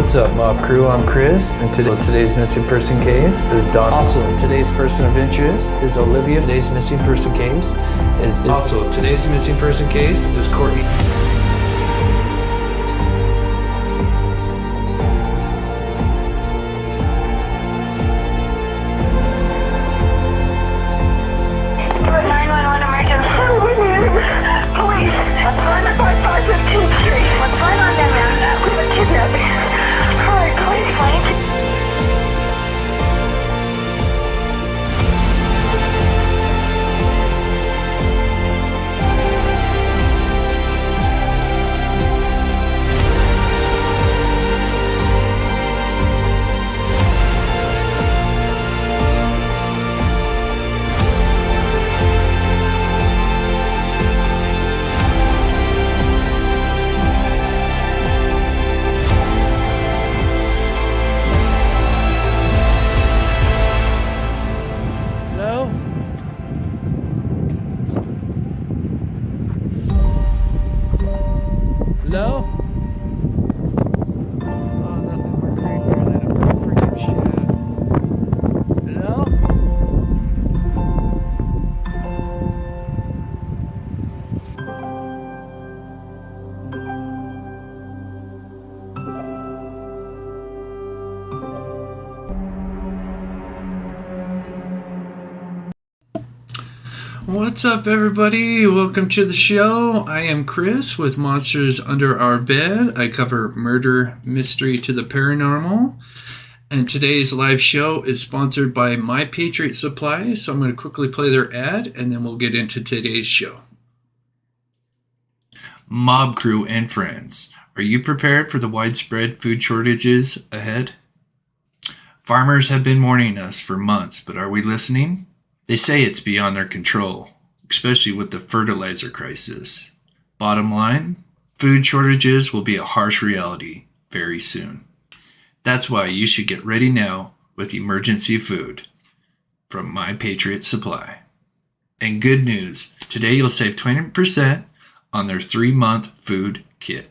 What's up, Mob Crew? I'm Chris, and today's missing person case is Don. Also, today's person of interest is Olivia. Today's missing person case is Courtney. Hello? Oh, nothing more creepier than a freaking shaft. Hello? What's up, everybody? Welcome to the show. I am Chris with Monsters Under Our Bed. I cover murder, mystery to the paranormal. And today's live show is sponsored by My Patriot Supply. So I'm going to quickly play their ad and then we'll get into today's show. Mob crew and friends, are you prepared for the widespread food shortages ahead? Farmers have been warning us for months, but are we listening? They say it's beyond their control, especially with the fertilizer crisis. Bottom line, food shortages will be a harsh reality very soon. That's why you should get ready now with emergency food from My Patriot Supply. And good news, today you'll save 20% on their 3-month food kit.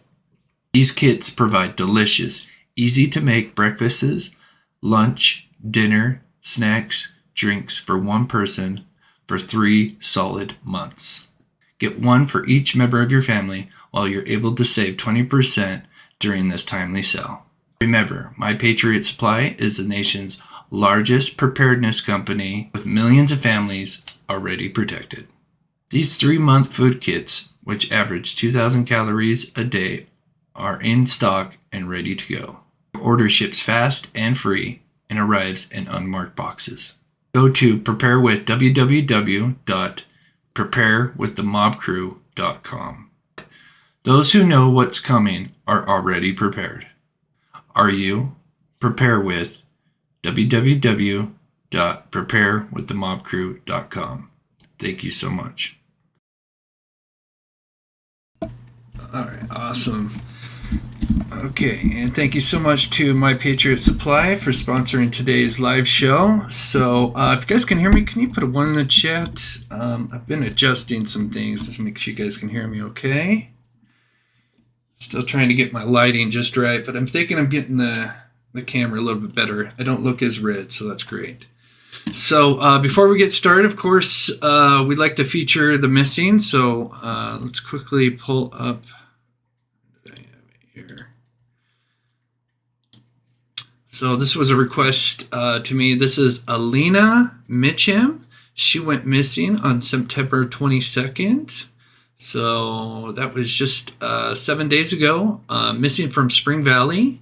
These kits provide delicious, easy-to-make breakfasts, lunch, dinner, snacks, drinks for one person for 3 solid months. Get one for each member of your family while you're able to save 20% during this timely sale. Remember, My Patriot Supply is the nation's largest preparedness company with millions of families already protected. These 3-month food kits, which average 2,000 calories a day, are in stock and ready to go. Your order ships fast and free and arrives in unmarked boxes. Go to preparewithwww.preparewiththemobcrew.com. Those who know what's coming are already prepared. Are you? Prepare with www.preparewiththemobcrew.com. Thank you so much. All right, awesome. Okay, and thank you so much to My Patriot Supply for sponsoring today's live show. So, if you guys can hear me, can you put a 1 in the chat? I've been adjusting some things to make sure you guys can hear me okay. Still trying to get my lighting just right, but I'm thinking I'm getting the camera a little bit better. I don't look as red, so that's great. So, before we get started, of course, we'd like to feature the missing. So, let's quickly pull up here. So this was a request to me. This is Alina Mitchum. She went missing on September 22nd. So that was just 7 days ago. Missing from Spring Valley,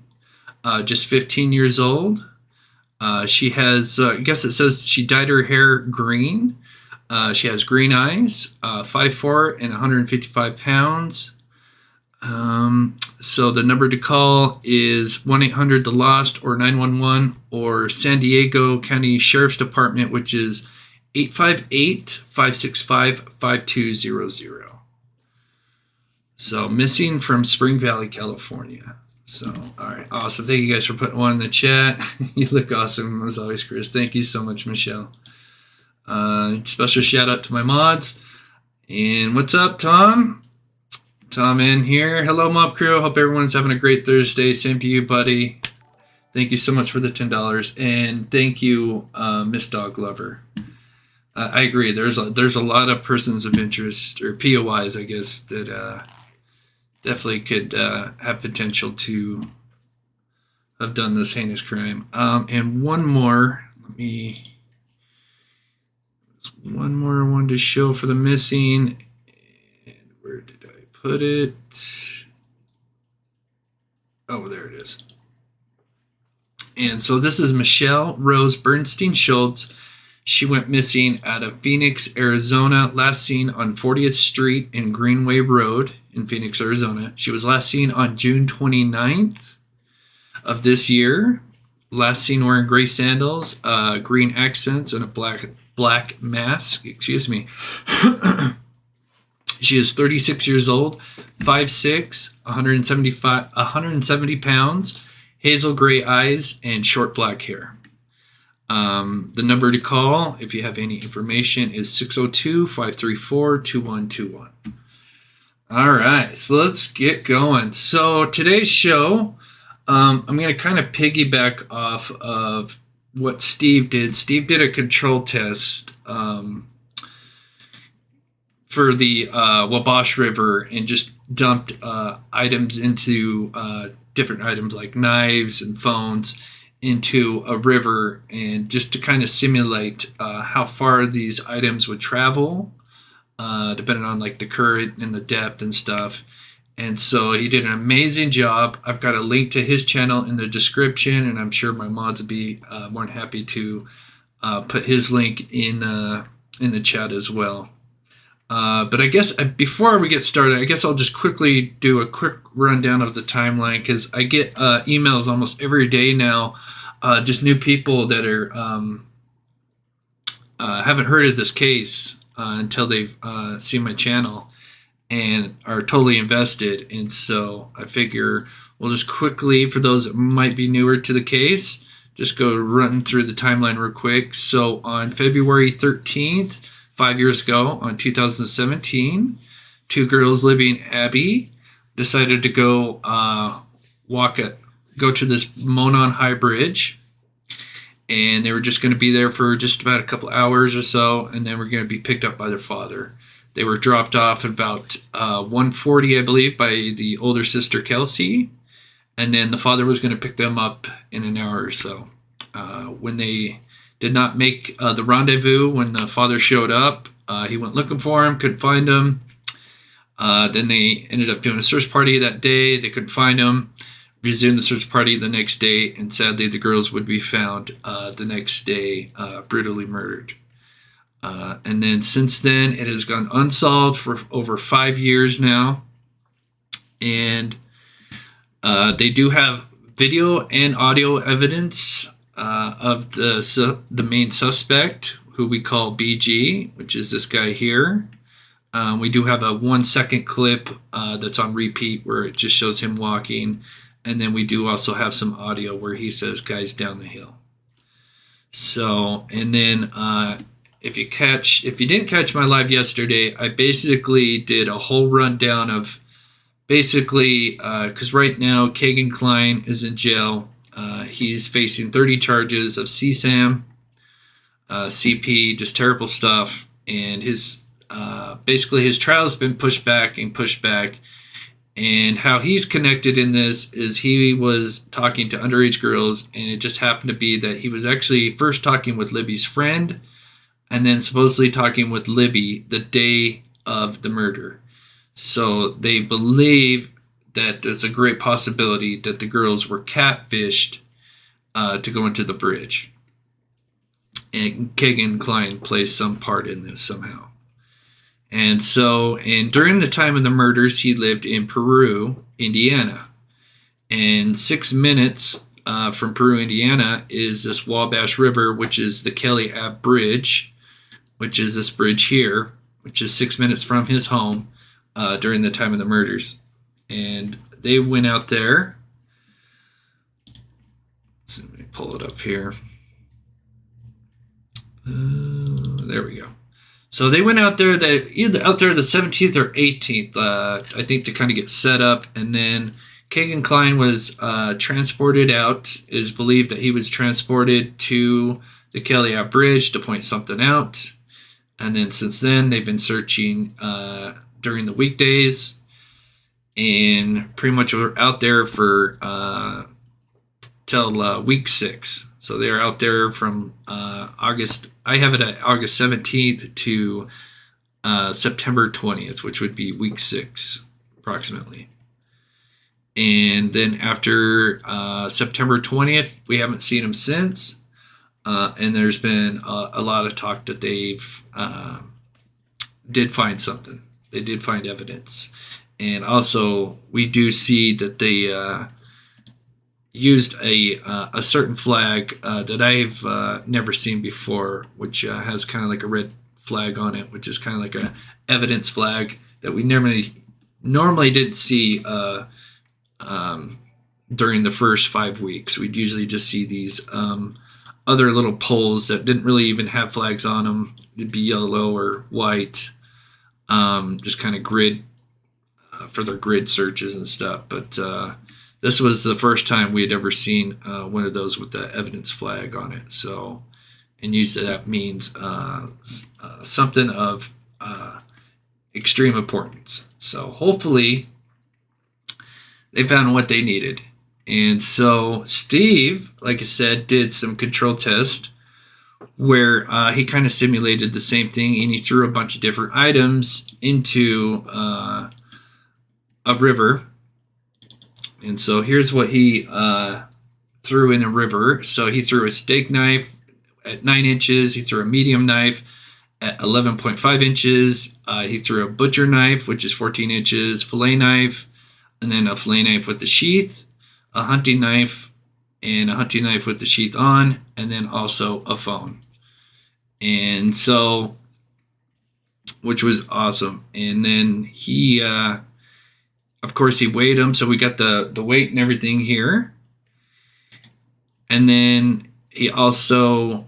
just 15 years old. She has, I guess it says she dyed her hair green. She has green eyes, 5'4" and 155 pounds. So the number to call is 1-800-THE-LOST or 911 or San Diego County Sheriff's Department, which is 858-565-5200. So missing from Spring Valley, California. So, all right, awesome. Thank you guys for putting 1 in the chat. You look awesome as always, Chris. Thank you so much, Michelle. Special shout out to my mods. And what's up, Tom? Tom in here. Hello, Mob Crew. Hope everyone's having a great Thursday. Same to you, buddy. Thank you so much for the $10, and thank you, Miss Dog Lover. I agree. There's a lot of persons of interest, or POIs, I guess, that definitely could have potential to have done this heinous crime. And one more. One more I wanted to show for the missing. And where did I put it? Oh, there it is. And so this is Michelle Rose Bernstein Schultz. She went missing out of Phoenix, Arizona, last seen on 40th Street and Greenway Road in Phoenix, Arizona. She was last seen on June 29th of this year. Last seen wearing gray sandals, green accents, and a black mask. Excuse me. She is 36 years old, 5'6", 170 pounds, hazel gray eyes, and short black hair. The number to call, if you have any information, is 602-534-2121. All right, so let's get going. So today's show, I'm going to kind of piggyback off of what Steve did. Steve did a control test for the Wabash River and just dumped items into different items like knives and phones into a river, and just to kind of simulate how far these items would travel, depending on like the current and the depth and stuff. And so he did an amazing job. I've got a link to his channel in the description, and I'm sure my mods will be more than happy to put his link in the chat as well. But I guess before we get started, I guess I'll just quickly do a quick rundown of the timeline, because I get emails almost every day now, just new people that are haven't heard of this case until they've seen my channel and are totally invested. And so I figure we'll just quickly, for those that might be newer to the case, just go run through the timeline real quick. So on February 13th, 5 years ago, on 2017, two girls, Libby and Abby, decided to go go to this Monon High Bridge, and they were just going to be there for just about a couple hours or so, and then were going to be picked up by their father. They were dropped off at about 1:40, I believe, by the older sister Kelsey, and then the father was going to pick them up in an hour or so. When they did not make the rendezvous, when the father showed up, he went looking for him, couldn't find him. Then they ended up doing a search party that day. They couldn't find him. Resumed the search party the next day, and sadly the girls would be found the next day brutally murdered. And then since then, it has gone unsolved for over 5 years now. And they do have video and audio evidence of the main suspect, who we call BG, which is this guy here. We do have a 1 second clip that's on repeat where it just shows him walking. And then we do also have some audio where he says, "Guys down the hill." So, and then if you didn't catch my live yesterday, I basically did a whole rundown of basically, because right now Kegan Kline is in jail. He's facing 30 charges of CSAM, CP, just terrible stuff. And his basically his trial has been pushed back. And how he's connected in this is he was talking to underage girls, and it just happened to be that he was actually first talking with Libby's friend, and then supposedly talking with Libby the day of the murder. So they believe that there's a great possibility that the girls were catfished to go into the bridge. And Kegan Kline plays some part in this somehow. And so, during the time of the murders, he lived in Peru, Indiana. And 6 minutes from Peru, Indiana, is this Wabash River, which is the Kiely Bridge, which is this bridge here, which is 6 minutes from his home during the time of the murders. And they went out there. So let me pull it up here. There we go. So they went out there, either out there the 17th or 18th, I think, to kind of get set up. And then Kegan Kline was transported out. It is believed that he was transported to the Kiely Bridge to point something out. And then since then, they've been searching during the weekdays. And pretty much we're out there for till week 6. So they're out there from August. I have it at August 17th to September 20th, which would be week 6 approximately. And then after September 20th, we haven't seen them since. And there's been a lot of talk that they've did find something. They did find evidence. And also, we do see that they used a certain flag that I've never seen before, which has kind of like a red flag on it, which is kind of like a evidence flag that we normally didn't see during the first 5 weeks. We'd usually just see these other little poles that didn't really even have flags on them. It'd be yellow or white, just kind of grid for their grid searches and stuff. But this was the first time we had ever seen one of those with the evidence flag on it. So, and usually that means something of extreme importance. So hopefully they found what they needed. And so Steve, like I said, did some control test where he kind of simulated the same thing, and he threw a bunch of different items into a river. And so here's what he threw in a river. So he threw a steak knife at 9 inches. He threw a medium knife at 11.5 inches. He threw a butcher knife, which is 14 inches, fillet knife, and then a fillet knife with the sheath, a hunting knife, and a hunting knife with the sheath on, and then also a phone. And so, which was awesome. And then he, of course, he weighed them. So we got the weight and everything here. And then he also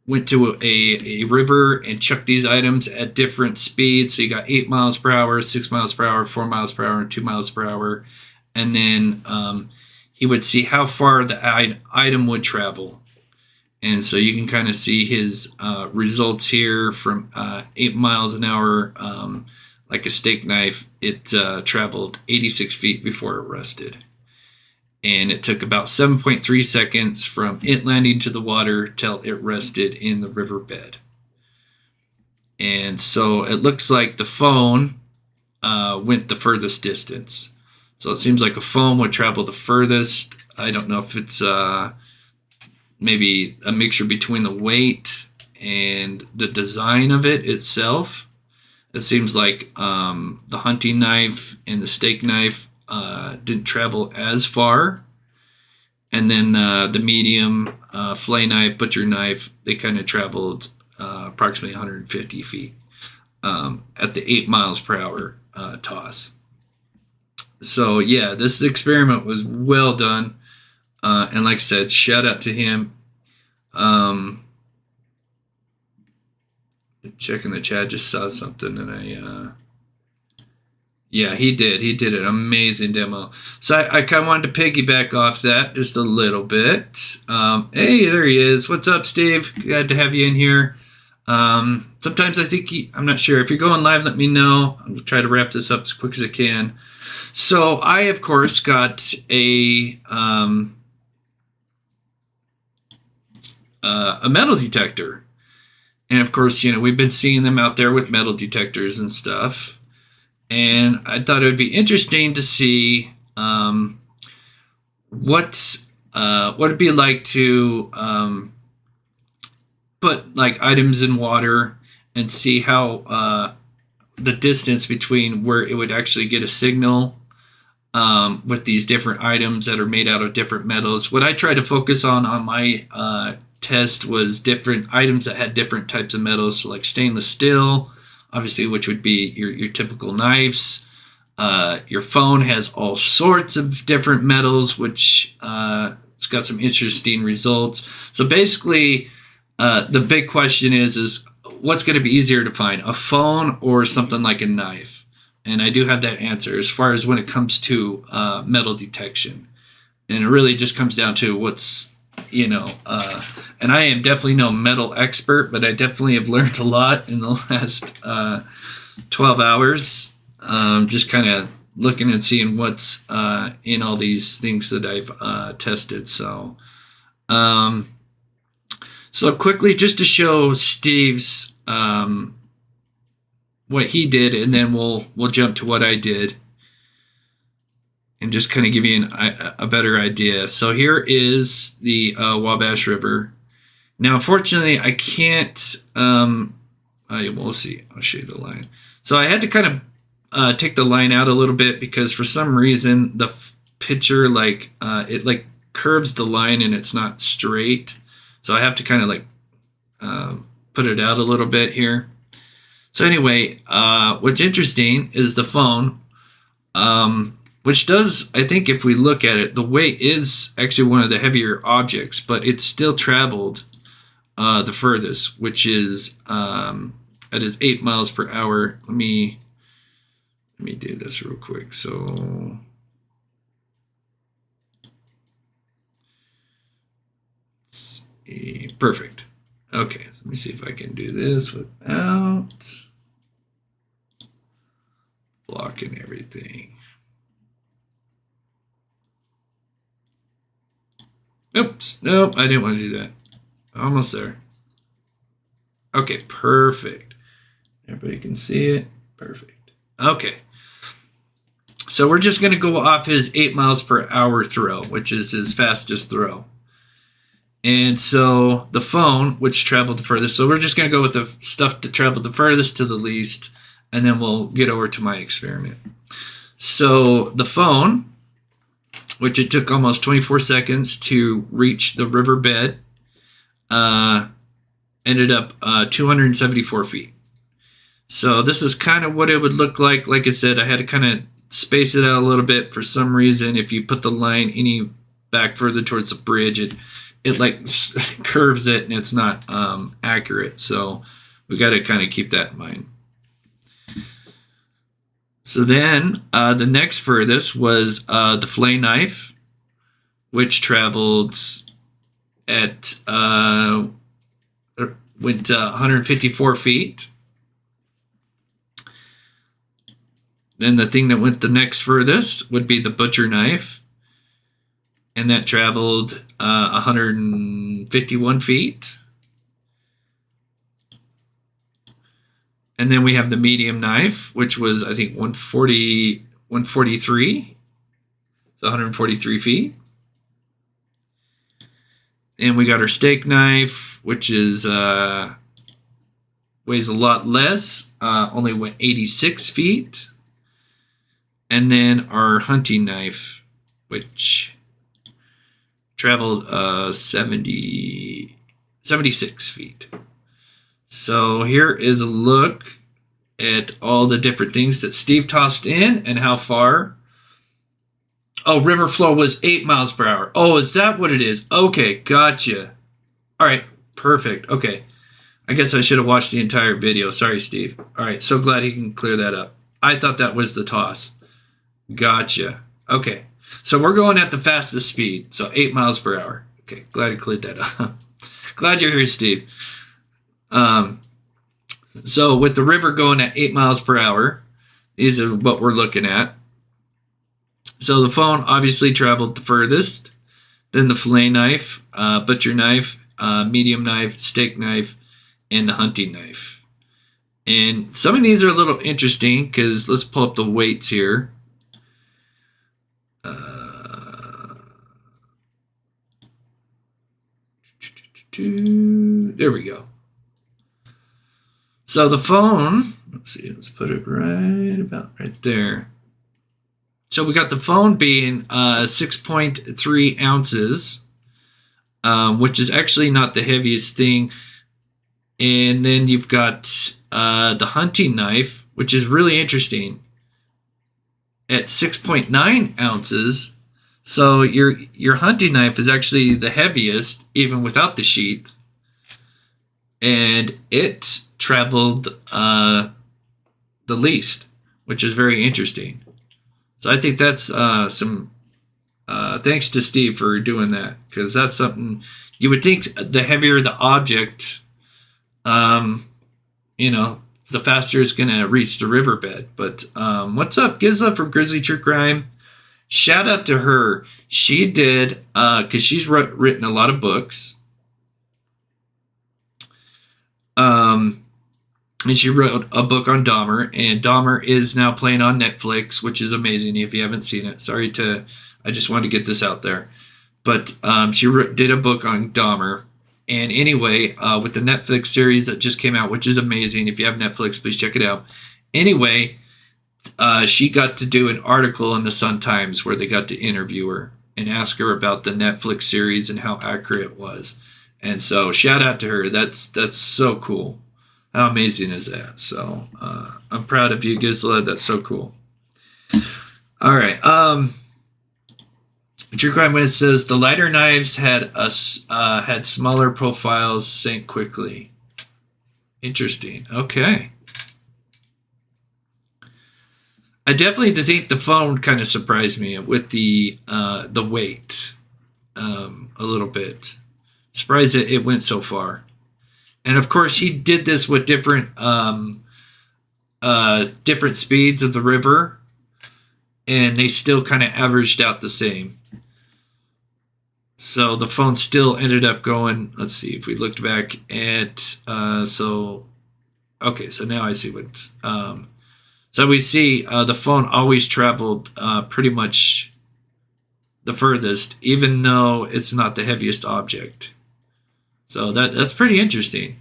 went to a river and chucked these items at different speeds. So you got 8 miles per hour, 6 miles per hour, 4 miles per hour, and 2 miles per hour. And then he would see how far the item would travel. And so you can kind of see his results here from 8 miles an hour, like a steak knife. It traveled 86 feet before it rested. And it took about 7.3 seconds from it landing to the water till it rested in the riverbed. And so it looks like the phone went the furthest distance. So it seems like a phone would travel the furthest. I don't know if it's maybe a mixture between the weight and the design of it itself. It seems like the hunting knife and the steak knife didn't travel as far. And then the medium fillet knife, butcher knife, they kind of traveled approximately 150 feet at the 8 miles per hour toss. So, yeah, this experiment was well done. And like I said, shout out to him. Checking the chat, just saw something, and yeah, he did an amazing demo. So I kind of wanted to piggyback off that just a little bit. Hey, there he is. What's up, Steve? Glad to have you in here. Sometimes I think I'm not sure. If you're going live, let me know. I'm going to try to wrap this up as quick as I can. So I, of course, got a metal detector. And, of course, we've been seeing them out there with metal detectors and stuff. And I thought it would be interesting to see what it'd be like to put like items in water and see how the distance between where it would actually get a signal with these different items that are made out of different metals. What I tried to focus on my test was different items that had different types of metals, so like stainless steel, obviously, which would be your typical knives. Your phone has all sorts of different metals, which it's got some interesting results. So basically, the big question is what's going to be easier to find, a phone or something like a knife? And I do have that answer as far as when it comes to metal detection. And it really just comes down to what's, and I am definitely no metal expert, but I definitely have learned a lot in the last 12 hours. Just kind of looking and seeing what's in all these things that I've tested. So quickly, just to show Steve's what he did, and then we'll jump to what I did, and just kind of give you a better idea. So here is the Wabash River. Now, unfortunately, I can't. We'll see. I'll show you the line. So I had to kind of take the line out a little bit because for some reason the picture it curves the line and it's not straight. So I have to kind of put it out a little bit here. So anyway, what's interesting is the phone, which does, I think if we look at it, the weight is actually one of the heavier objects, but it's still traveled the furthest, which is that is 8 miles per hour. Let me do this real quick. So let's see. Perfect. Okay, so let me see if I can do this without blocking everything. Oops, nope, I didn't want to do that. Almost there. Okay, perfect. Everybody can see it. Perfect. Okay. So we're just going to go off his 8 miles per hour throw, which is his fastest throw. And so the phone, which traveled the furthest, so we're just going to go with the stuff that traveled the furthest to the least, and then we'll get over to my experiment. So the phone, which it took almost 24 seconds to reach the riverbed, ended up 274 feet. So this is kind of what it would look like. Like I said, I had to kind of space it out a little bit for some reason. If you put the line any back further towards the bridge, it like curves it and it's not accurate. So we got to kind of keep that in mind. So then the next furthest was the fillet knife, which traveled at went 154 feet. Then the thing that went the next furthest would be the butcher knife, and that traveled 151 feet. And then we have the medium knife, which was, I think, 143. So 143 feet. And we got our steak knife, which is weighs a lot less, only went 86 feet. And then our hunting knife, which traveled 76 feet. So here is a look at all the different things that Steve tossed in and how far. Oh, river flow was 8 miles per hour. Oh, is that what it is? Okay, gotcha. All right, perfect. Okay. I guess I should have watched the entire video. Sorry, Steve. All right, so glad he can clear that up. I thought that was the toss. Gotcha. Okay, so we're going at the fastest speed, so 8 miles per hour. Okay, glad he cleared that up. Glad you're here, Steve. So with the river going at 8 miles per hour, these are what we're looking at. So the phone obviously traveled the furthest, then the fillet knife, butcher knife, medium knife, steak knife, and the hunting knife. And some of these are a little interesting because let's pull up the weights here. There we go. So the phone, let's see, let's put it right there. So we got the phone being 6.3 ounces, which is actually not the heaviest thing. And then you've got the hunting knife, which is really interesting, at 6.9 ounces. So your hunting knife is actually the heaviest, even without the sheath. And it traveled the least, which is very interesting. So I think that's some thanks to Steve for doing that, because that's something you would think the heavier the object, the faster it's going to reach the riverbed. But what's up, Gizla from Grizzly True Crime? Shout out to her. She did, because she's written a lot of books. And she wrote a book on Dahmer, and Dahmer is now playing on Netflix, which is amazing if you haven't seen it. I just wanted to get this out there. But she did a book on Dahmer. And anyway, with the Netflix series that just came out, which is amazing. If you have Netflix, please check it out. Anyway, she got to do an article in the Sun-Times where they got to interview her and ask her about the Netflix series and how accurate it was. And so shout out to her. That's so cool. How amazing is that? So I'm proud of you, Gizla. That's so cool. All right. True Crime Wiz says the lighter knives had smaller profiles, sank quickly. Interesting. Okay. I definitely think the phone kind of surprised me with the weight a little bit. Surprised that it went so far. And of course, he did this with different speeds of the river, and they still kind of averaged out the same. So the phone still ended up going. Let's see if we looked back at. So now I see what's. So we see the phone always traveled pretty much the furthest, even though it's not the heaviest object. So that's pretty interesting.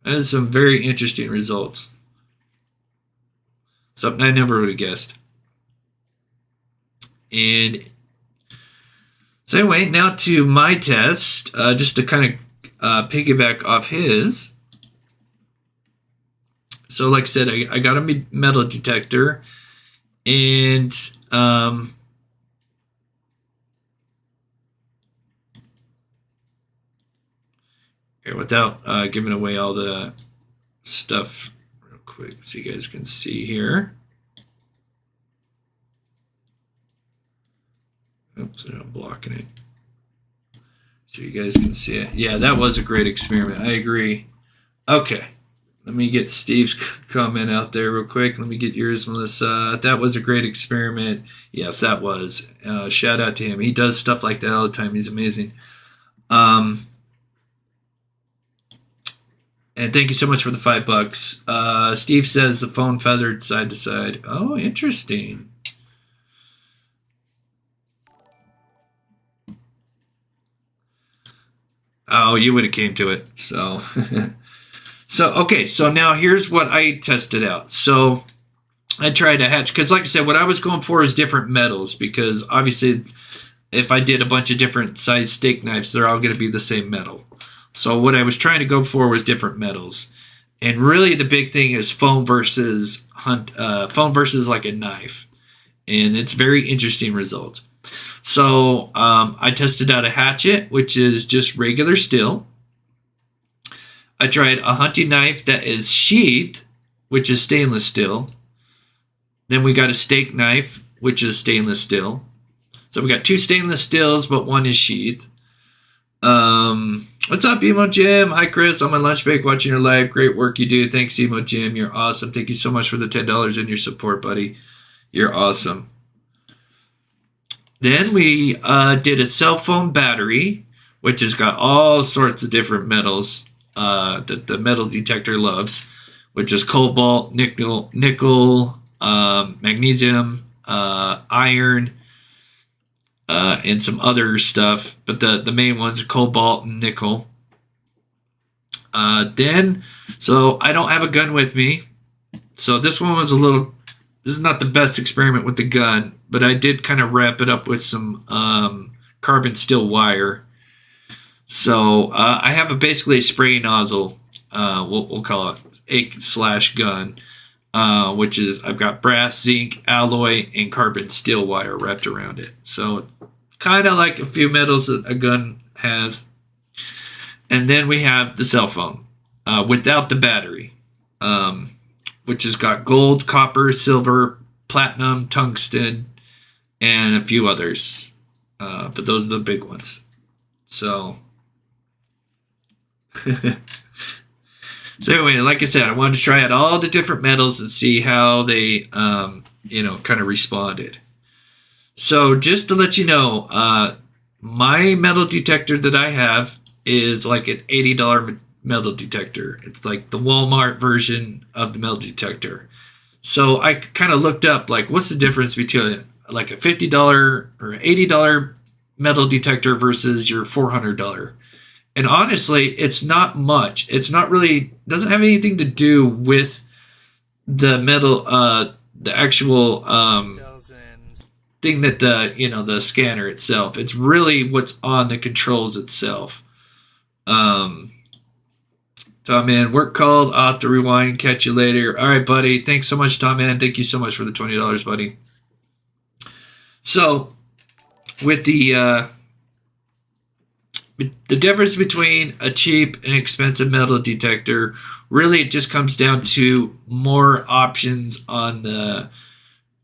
That is some very interesting results. Something I never would have guessed. And so anyway, now to my test, just to kind of piggyback off his. So like I said, I got a metal detector, and here, without giving away all the stuff real quick so you guys can see here. Oops, I'm blocking it. So you guys can see it. Yeah, that was a great experiment. I agree. Okay. Let me get Steve's comment out there real quick. Let me get yours, Melissa. That was a great experiment. Yes, that was. Shout out to him. He does stuff like that all the time. He's amazing. And thank you so much for the $5. Steve says the phone feathered side to side. Oh, interesting. Oh, you would have came to it. So, okay. So now here's what I tested out. So I tried to hatch, because like I said, what I was going for is different metals, because obviously if I did a bunch of different size steak knives, they're all going to be the same metal. So what I was trying to go for was different metals. And really the big thing is phone versus like a knife. And it's very interesting results. So I tested out a hatchet, which is just regular steel. I tried a hunting knife that is sheathed, which is stainless steel. Then we got a steak knife, which is stainless steel. So we got two stainless steels, but one is sheathed. What's up, Emo Jim? Hi, Chris. On my lunch break watching your live. Great work you do. Thanks, Emo Jim. You're awesome. Thank you so much for the $10 and your support, buddy. You're awesome. Then we did a cell phone battery, which has got all sorts of different metals that the metal detector loves, which is cobalt, nickel, magnesium, iron, and some other stuff. But the main ones are cobalt and nickel. So I don't have a gun with me. So this one was this is not the best experiment with the gun, but I did kind of wrap it up with some carbon steel wire. So I have basically a spray nozzle, we'll call it /gun, which is I've got brass, zinc, alloy, and carbon steel wire wrapped around it. So kind of like a few metals that a gun has. And then we have the cell phone. without the battery, which has got gold, copper, silver, platinum, tungsten, and a few others. But those are the big ones. So, so anyway, like I said, I wanted to try out all the different metals and see how they, kind of responded. So just to let you know, my metal detector that I have is like an $80 metal detector. It's like the Walmart version of the metal detector. So I kind of looked up, like, what's the difference between like a $50 or $80 metal detector versus your $400. And honestly, it's not much. It's not really, doesn't have anything to do with the metal, the actual thing that the scanner itself. It's really what's on the controls itself. Tom, man, work called. I'll have to rewind. Catch you later. All right, buddy. Thanks so much, Tom, man. Thank you so much for the $20, buddy. So, with the difference between a cheap and expensive metal detector, really it just comes down to more options on the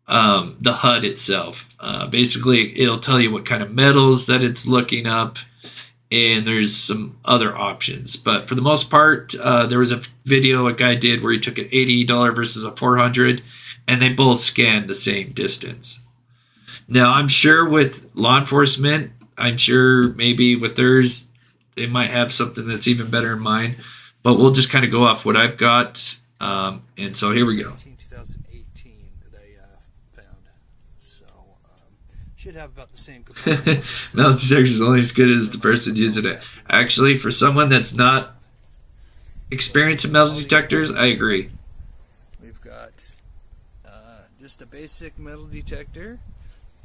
HUD itself. Basically, it'll tell you what kind of metals that it's looking up, and there's some other options. But for the most part, there was a video a guy did where he took an $80 versus a $400, and they both scanned the same distance. Now, I'm sure with law enforcement, I'm sure maybe with theirs, they might have something that's even better in mind. But we'll just kind of go off what I've got. And so here we go. 2018 that I found. So, should have about the same components. Metal detector is only as good as the person using it. Actually, for someone that's not experienced in metal detectors, I agree. We've got just a basic metal detector.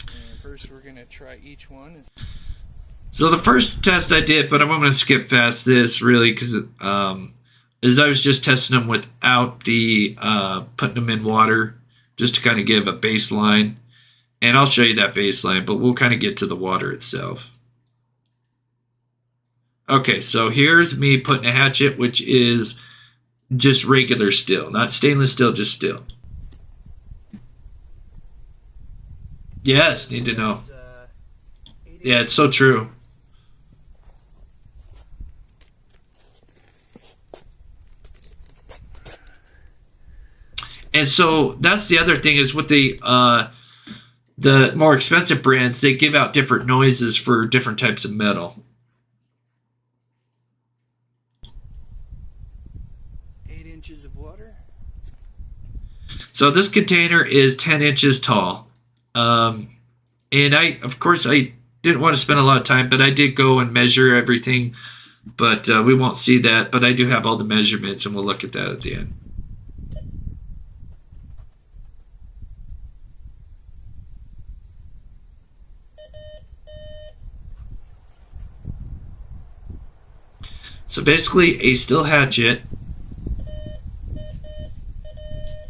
And first we're going to try each one. So the first test I did, but I'm going to skip past this really because is I was just testing them without the putting them in water just to kind of give a baseline. And I'll show you that baseline, but we'll kind of get to the water itself. Okay, so here's me putting a hatchet, which is just regular steel, not stainless steel, just steel. Yes, need to know. Yeah, it's so true. And so that's the other thing is with the more expensive brands, they give out different noises for different types of metal. 8 inches of water. So this container is 10 inches tall. And I didn't want to spend a lot of time, but I did go and measure everything. But we won't see that. But I do have all the measurements, and we'll look at that at the end. So basically, a steel hatchet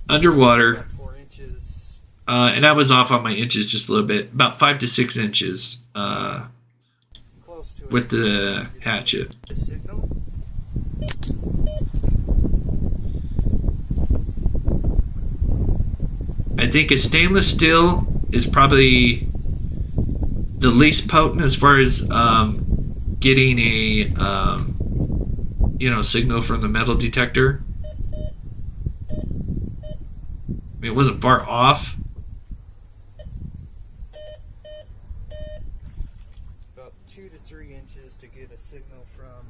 underwater. 4 inches. And I was off on my inches just a little bit, about 5 to 6 inches Close to with the hatchet. the signal. I think a stainless steel is probably the least potent as far as getting a signal from the metal detector. I mean, it wasn't far off. About 2 to 3 inches to get a signal from.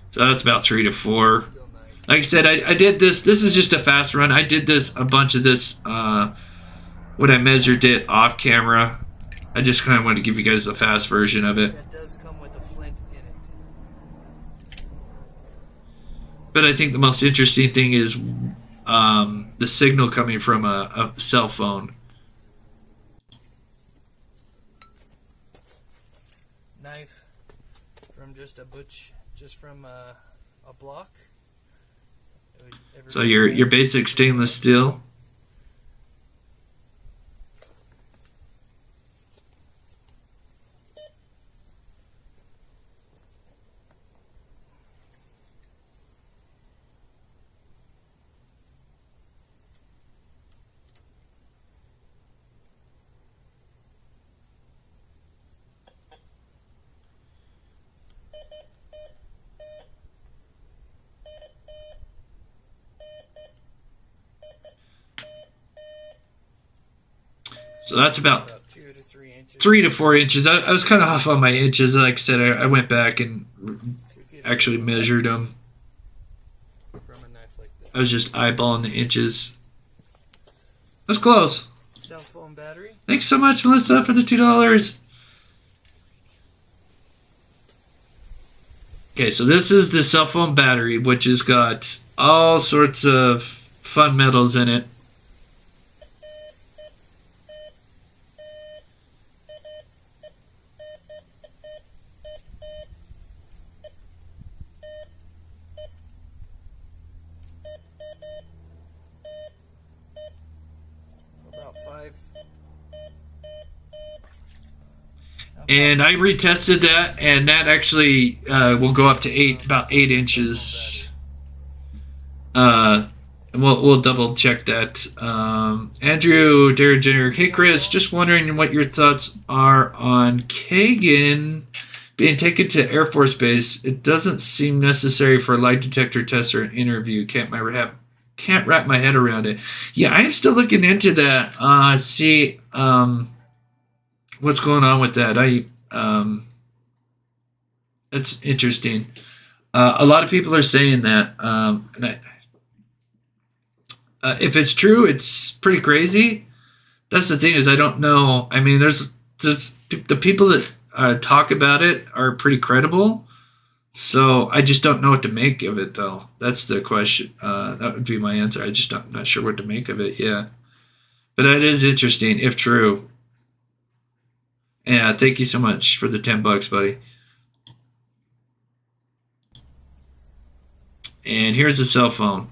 So that's about 3 to 4. Still nice. Like I said, I did this. This is just a fast run. I did a bunch of this when I measured it off camera. I just kind of wanted to give you guys the fast version of it. That does come with a flint in it. But I think the most interesting thing is the signal coming from a cell phone. Knife from just from a block. So your basic stainless steel. So that's about 2 to 3 inches. 3 to 4 inches. I was kind of off on my inches. Like I said, I went back and actually measured them. From a knife like that. I was just eyeballing the inches. That's close. Cell phone battery. Thanks so much, Melissa, for the $2. Okay, so this is the cell phone battery, which has got all sorts of fun metals in it. About 5. And I retested that, and that actually will go up to about 8 inches. And we'll double check that. Andrew Derringer, hey Chris, just wondering what your thoughts are on Kegan being taken to Air Force Base. It doesn't seem necessary for a lie detector test or an interview. Can't wrap my head around it. Yeah, I am still looking into that. See what's going on with that. It's interesting. A lot of people are saying that, and if it's true, it's pretty crazy. That's the thing, is I don't know. I mean, there's the people that talk about it are pretty credible. So I just don't know what to make of it, though. That's the question. That would be my answer. I'm not sure what to make of it yet. But that is interesting, if true. Yeah, thank you so much for the $10, buddy. And here's the cell phone.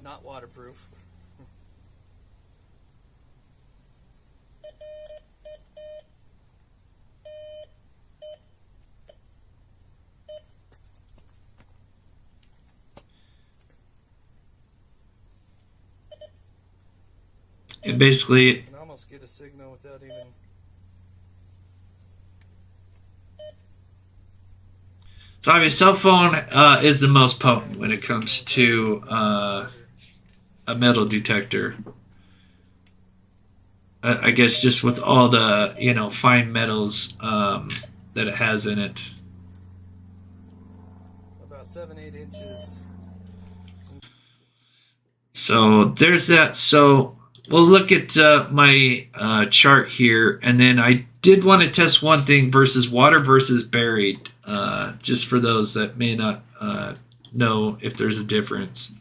Not waterproof. And basically, You can almost get a signal without even. so I mean, cell phone is the most potent when it comes to a metal detector. I guess just with all the fine metals that it has in it. About 7-8 inches. So there's that. So we'll look at my chart here, and then I did want to test one thing versus water versus buried, just for those that may not know if there's a difference.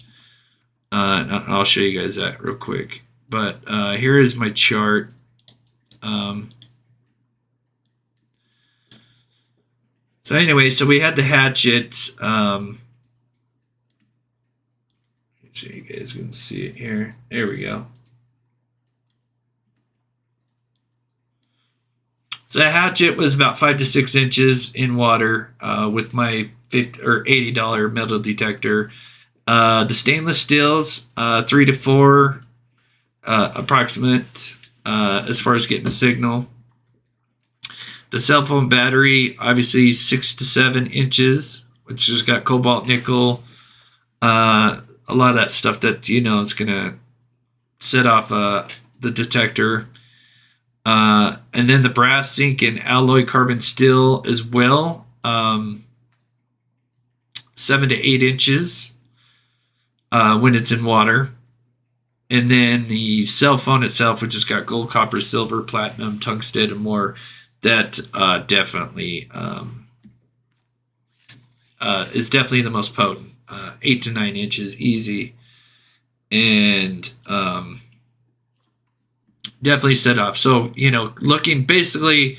And I'll show you guys that real quick. But here is my chart. So anyway, so we had the hatchet. So you guys can see it here. There we go. So the hatchet was about 5 to 6 inches in water with my $50 or $80 metal detector. The stainless steels, 3 to 4 approximate as far as getting a signal. The cell phone battery, obviously 6 to 7 inches, which has got cobalt, nickel, a lot of that stuff that is going to set off the detector. And then the brass, zinc, and alloy carbon steel as well, 7 to 8 inches when it's in water. And then the cell phone itself, which has got gold, copper, silver, platinum, tungsten, and more, that definitely is definitely the most potent. 8 to 9 inches, easy. And definitely set off. So, looking basically,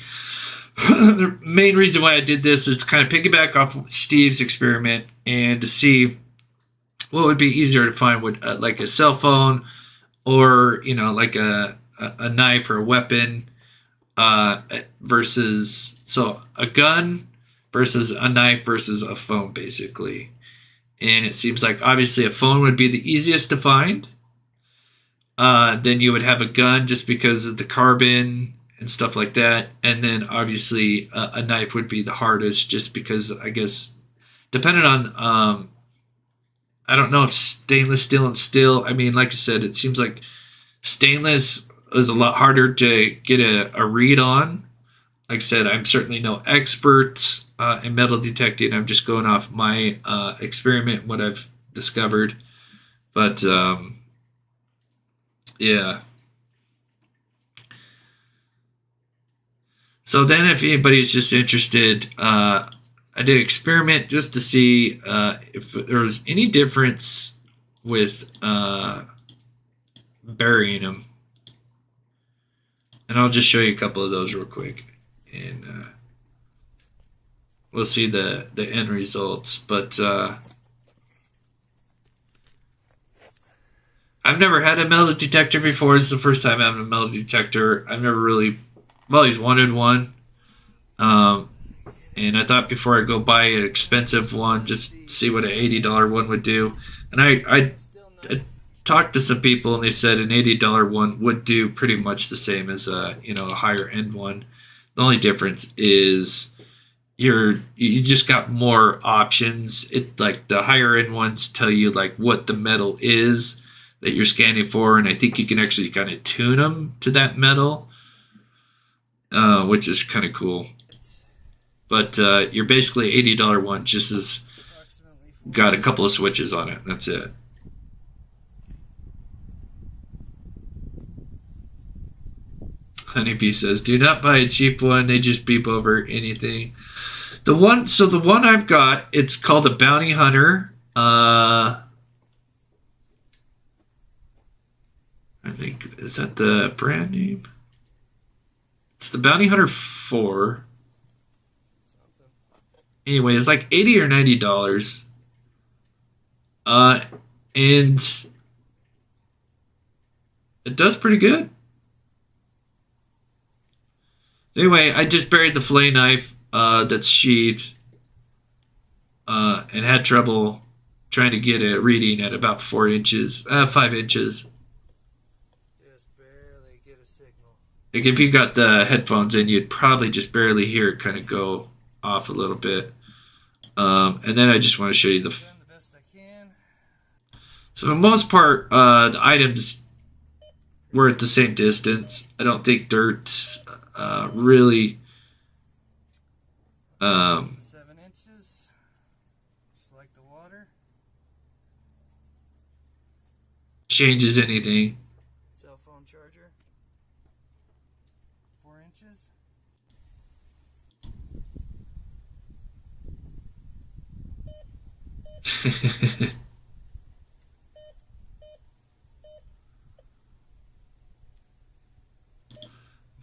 the main reason why I did this is to kind of piggyback off of Steve's experiment and to see what would be easier to find with like a cell phone or, like a knife or a weapon versus, so a gun versus a knife versus a phone, basically. And it seems like obviously a phone would be the easiest to find. Then you would have a gun just because of the carbon and stuff like that. And then obviously a knife would be the hardest, just because I guess depending on I don't know if stainless steel and steel. I mean, like I said, it seems like stainless is a lot harder to get a read on. Like I said, I'm certainly no expert in metal detecting. I'm just going off my experiment, what I've discovered. But yeah. So then, if anybody's just interested, I did an experiment just to see if there was any difference with burying them. And I'll just show you a couple of those real quick. And we'll see the end results. But I've never had a metal detector before. This is the first time having a metal detector. I've never really, well, always wanted one. And I thought before I go buy an expensive one, just see what an $80 one would do. And I talked to some people, and they said an $80 one would do pretty much the same as a higher end one. The only difference is you just got more options. It, like, the higher end ones tell you like what the metal is that you're scanning for, and I think you can actually kind of tune them to that metal, which is kind of cool. But you're basically $80 one just has got a couple of switches on it. That's it. Honeybee says, "Do not buy a cheap one. They just beep over anything." The one I've got, it's called a Bounty Hunter. I think, is that the brand name? It's the Bounty Hunter 4. Anyway, it's like $80 or $90. And it does pretty good. So anyway, I just buried the fillet knife that's sheathed, and had trouble trying to get a reading at about 5 inches. Just barely get a signal. Like, if you got the headphones in, you'd probably just barely hear it kind of go off a little bit. And then I just want to show you the best I can. So for the most part, the items were at the same distance. I don't think dirt really 7 inches, just like the water. Changes anything. Cell phone charger, 4 inches.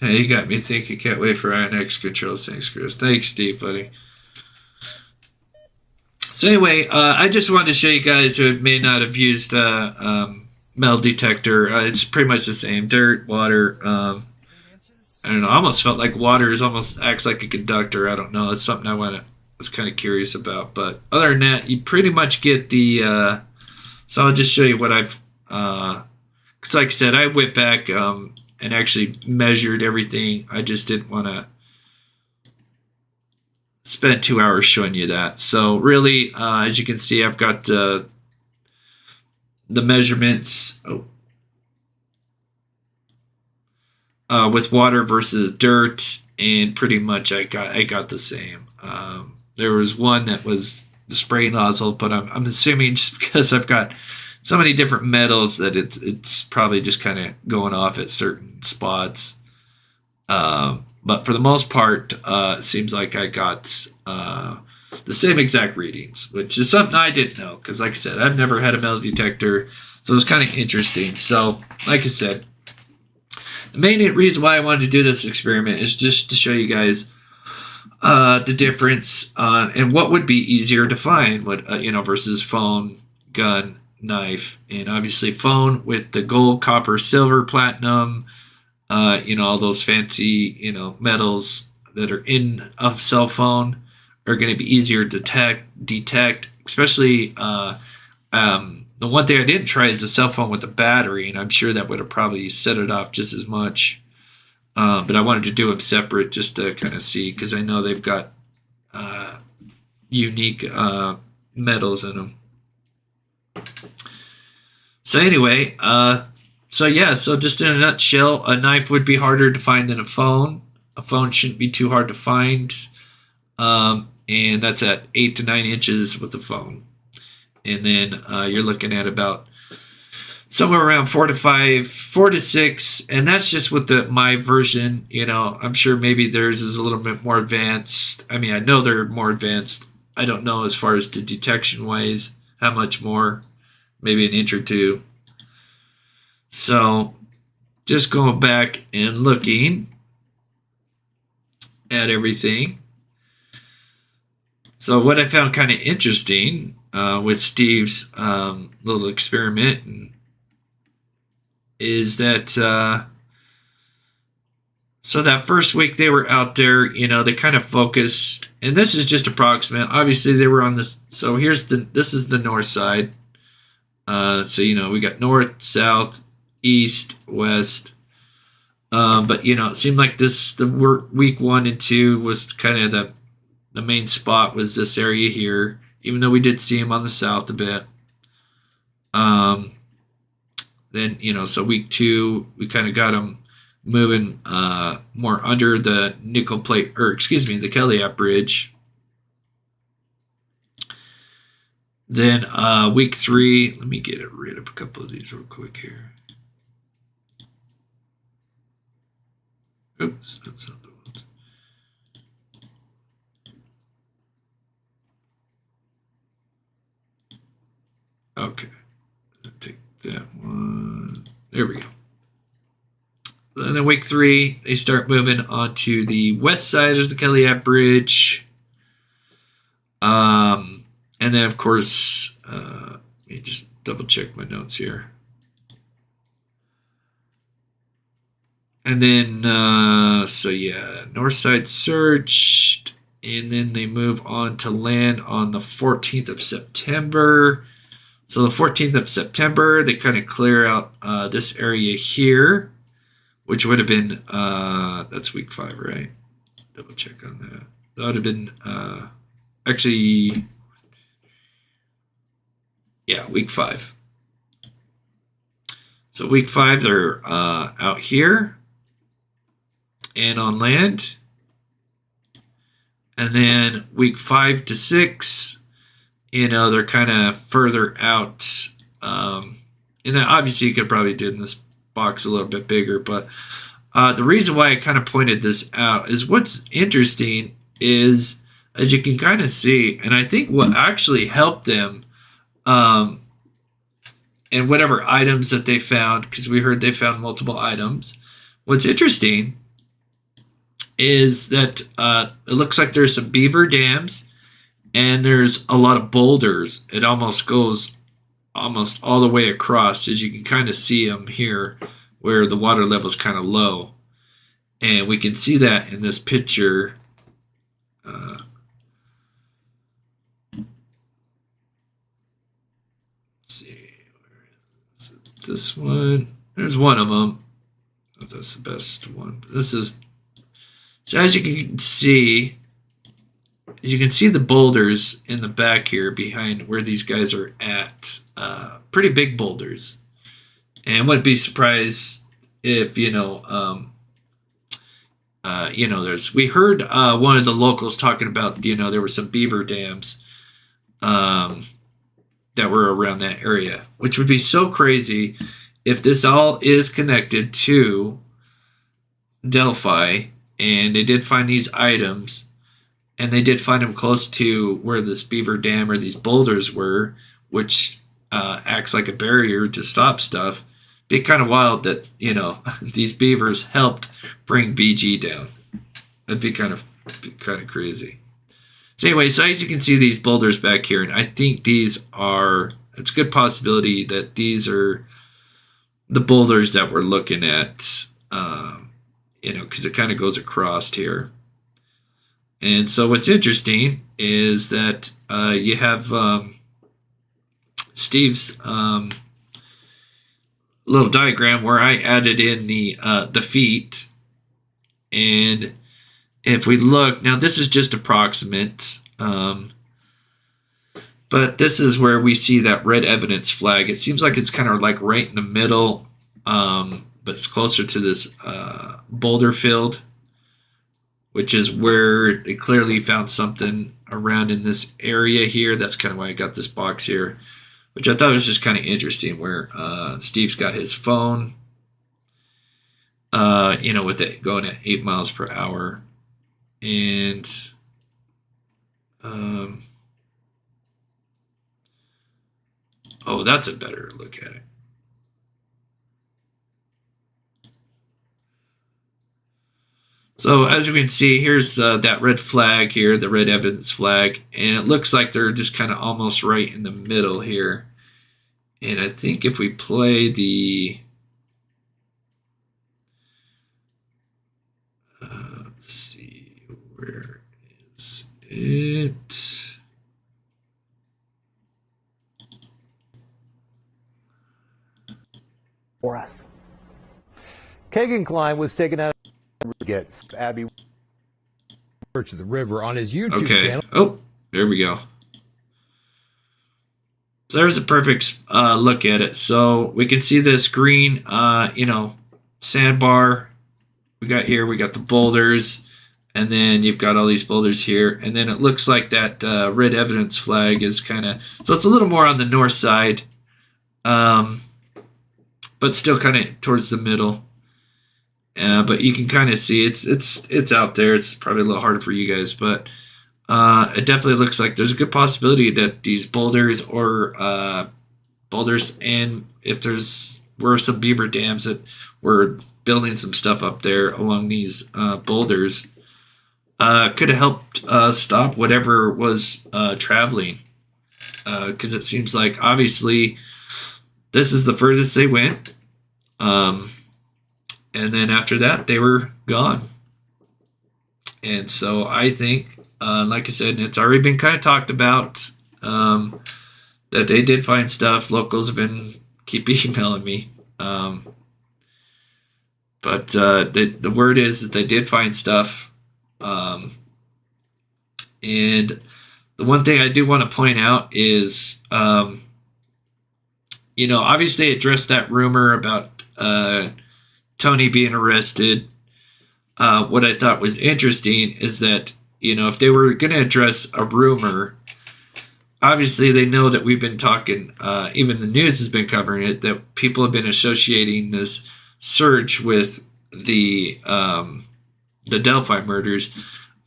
Hey, you got me thinking. Can't wait for Iron X controls. Thanks, Chris. Thanks, Steve, buddy. So anyway, I just wanted to show you guys who may not have used metal detector. It's pretty much the same. Dirt, water. I don't know. I almost felt like water almost acts like a conductor. I don't know. It's something I was kind of curious about. But other than that, you pretty much get the... so I'll just show you what I've... because like I said, I went back... and actually measured everything. I just didn't want to spend 2 hours showing you that. So really, as you can see, I've got the measurements with water versus dirt, and pretty much I got the same. There was one that was the spray nozzle, but I'm assuming just because I've got so many different metals that it's probably just kind of going off at certain spots. But for the most part, it seems like I got the same exact readings, which is something I didn't know, because like I said, I've never had a metal detector, so it was kind of interesting. So like I said, the main reason why I wanted to do this experiment is just to show you guys the difference and what would be easier to find, versus phone, gun, knife. And obviously phone with the gold, copper, silver, platinum, all those fancy metals that are in a cell phone are going to be easier to detect, especially the one thing I didn't try is the cell phone with the battery, and I'm sure that would have probably set it off just as much. But I wanted to do them separate just to kind of see, because I know they've got unique metals in them. So anyway, so just in a nutshell, a knife would be harder to find than a phone. A phone shouldn't be too hard to find, and that's at 8 to 9 inches with the phone. And then you're looking at about somewhere around 4 to 6, and that's just with my version. I'm sure maybe theirs is a little bit more advanced. I mean, I know they're more advanced. I don't know as far as the detection wise how much more, maybe an inch or two. So just going back and looking at everything. So what I found kind of interesting with Steve's little experiment is that so that first week they were out there, they kind of focused, and this is just approximate. Obviously they were on this. So this is the north side. So we got north, south, east, west. But it seemed like week 1 and 2 was kind of the main spot was this area here, even though we did see him on the south a bit. Then, so week 2, we kind of got him moving more under the nickel plate, or excuse me, the Kiely bridge. Then week 3, let me get rid of a couple of these real quick here. Oops, that's not the ones. Okay, take that one. There we go. And then week 3, they start moving onto the west side of the Kiely bridge. And then, of course, let me just double check my notes here. And then, north side searched, and then they move on to land on the 14th of September. So the 14th of September, they kind of clear out this area here, which would have been, that's week 5, right? Double check on that. That would have been, week 5. So week 5, they're out here and on land. And then week 5 to 6, they're kind of further out. And then obviously you could probably do in this box a little bit bigger, but the reason why I kind of pointed this out is what's interesting is, as you can kind of see, and I think what actually helped them and whatever items that they found, because we heard they found multiple items. What's interesting is that it looks like there's some beaver dams and there's a lot of boulders. It almost goes almost all the way across, as you can kind of see them here where the water level is kind of low. And we can see that in this picture. Let's see, where is it? This one. There's one of them. Oh, that's the best one. This is, so as you can see the boulders in the back here behind where these guys are at. Pretty big boulders. And wouldn't be surprised if, we heard one of the locals talking about, there were some beaver dams that were around that area, which would be so crazy if this all is connected to Delphi, and they did find these items, and they did find them close to where this beaver dam or these boulders were, which acts like a barrier to stop stuff. Be kind of wild that, these beavers helped bring BG down. That'd be kind of crazy. So anyway, so as you can see these boulders back here, and I think it's a good possibility that these are the boulders that we're looking at, because it kind of goes across here. And so what's interesting is that you have Steve's little diagram where I added in the feet, And if we look, now this is just approximate, but this is where we see that red evidence flag. It seems like it's kind of like right in the middle, but it's closer to this boulder field, which is where they clearly found something around in this area here. That's kind of why I got this box here, which I thought was just kind of interesting, where Steve's got his phone, with it going at 8 miles per hour. And oh, that's a better look at it. So as you can see, here's that red flag here, the red evidence flag, and it looks like they're just kind of almost right in the middle here. And I think if we play the let's see, where is it? For us. Kegan Kline was taken out of gets Abby Search of the River on his YouTube channel. Oh, there we go. So there's a perfect look at it. So we can see this green, sandbar. We got the boulders, and then you've got all these boulders here, and then it looks like that red evidence flag is kind of, so it's a little more on the north side, but still kind of towards the middle. But you can kind of see it's out there. It's probably a little harder for you guys, but it definitely looks like there's a good possibility that these boulders and if were some beaver dams that were building some stuff up there along these boulders, could have helped stop whatever was traveling. Because it seems like obviously this is the furthest they went. And then after that, they were gone. And so I think, like I said, it's already been kind of talked about, that they did find stuff. Locals have keep emailing me. But the word is that they did find stuff. And the one thing I do want to point out is, obviously addressed that rumor about Tony being arrested. What I thought was interesting is that, if they were going to address a rumor, obviously they know that we've been talking, even the news has been covering it, that people have been associating this search with the Delphi murders.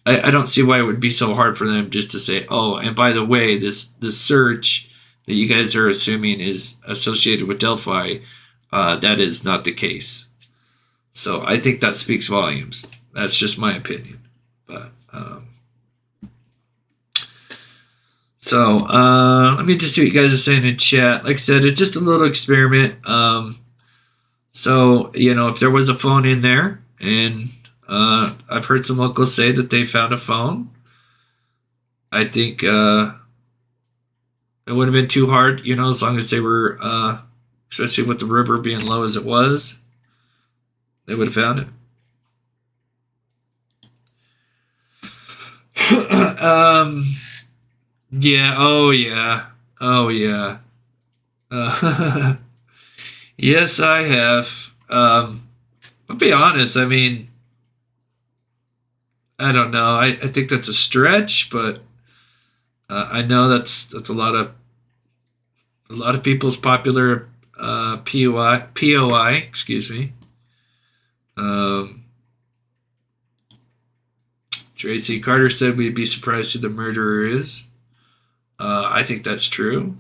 I don't see why it would be so hard for them just to say, oh, and by the way, this search that you guys are assuming is associated with Delphi, that is not the case. So I think that speaks volumes. That's just my opinion. But let me just see what you guys are saying in chat. Like I said, it's just a little experiment. So if there was a phone in there, and I've heard some locals say that they found a phone, I think it would have been too hard, as long as they were, especially with the river being low as it was, they would have found it. Yeah. Oh yeah. Yes, I have. I'll be honest. I mean, I don't know. I think that's a stretch, but I know that's a lot of people's popular POI. Excuse me. Tracy Carter said we'd be surprised who the murderer is. I think that's true.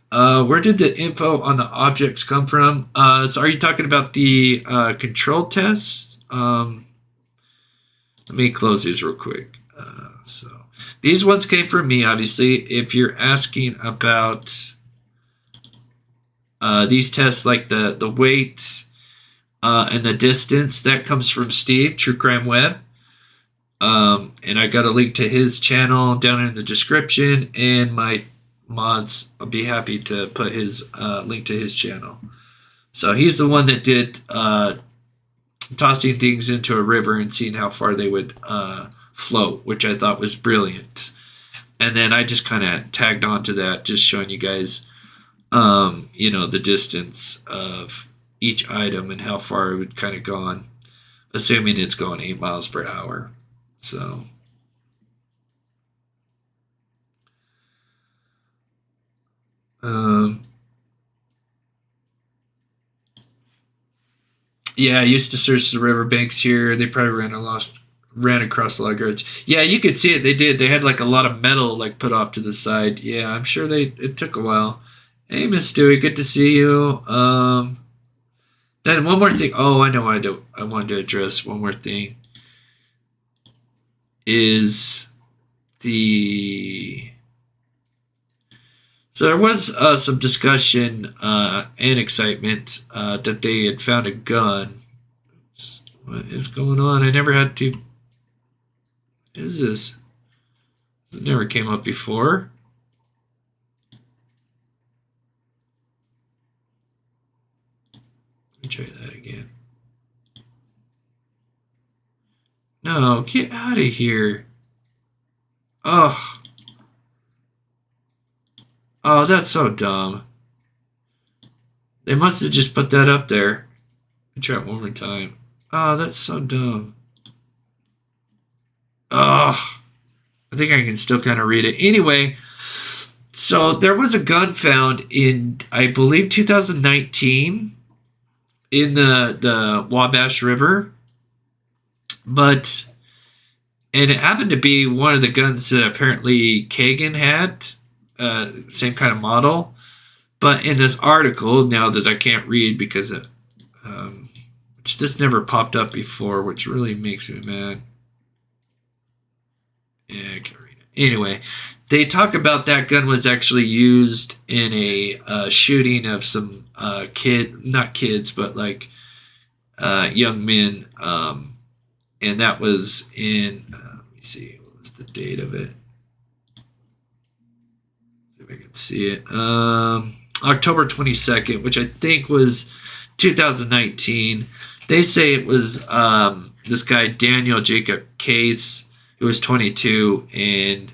Where did the info on the objects come from? So are you talking about the control test? Let me close these real quick. So these ones came from me, obviously. If you're asking about these tests, like the weight and the distance, that comes from Steve, True Crime Web. And I got a link to his channel down in the description, and my mods, I'll be happy to put his link to his channel. So he's the one that did tossing things into a river and seeing how far they would float, which I thought was brilliant. And then I just kind of tagged on to that, just showing you guys, the distance of each item and how far it would kind of gone, assuming it's going 8 miles per hour. So, yeah, I used to search the riverbanks here. They probably ran across a lot of guards. Yeah, you could see it. They did. They had like a lot of metal like put off to the side. Yeah, I'm sure it took a while. Hey, Miss Stewie, good to see you. Then one more thing. Oh, I know. I wanted to address one more thing. So there was some discussion and excitement that they had found a gun. What is going on? I never had to. What is this? This never came up before. Let me try that again. No, get out of here. Oh. Oh, that's so dumb. They must have just put that up there. Let me try it one more time. Oh, that's so dumb. Oh, I think I can still kind of read it. Anyway, so there was a gun found in, I believe, 2019 in the Wabash River. And it happened to be one of the guns that apparently Kegan had, same kind of model. But in this article, now that I can't read because which this never popped up before, which really makes me mad. Yeah, I can't read it. Anyway, they talk about that gun was actually used in a shooting of some not kids, but like young men. And that was in, let me see, what was the date of it? See if I can see it. October 22nd, which I think was 2019. They say it was this guy, Daniel Jacob Case, who was 22, and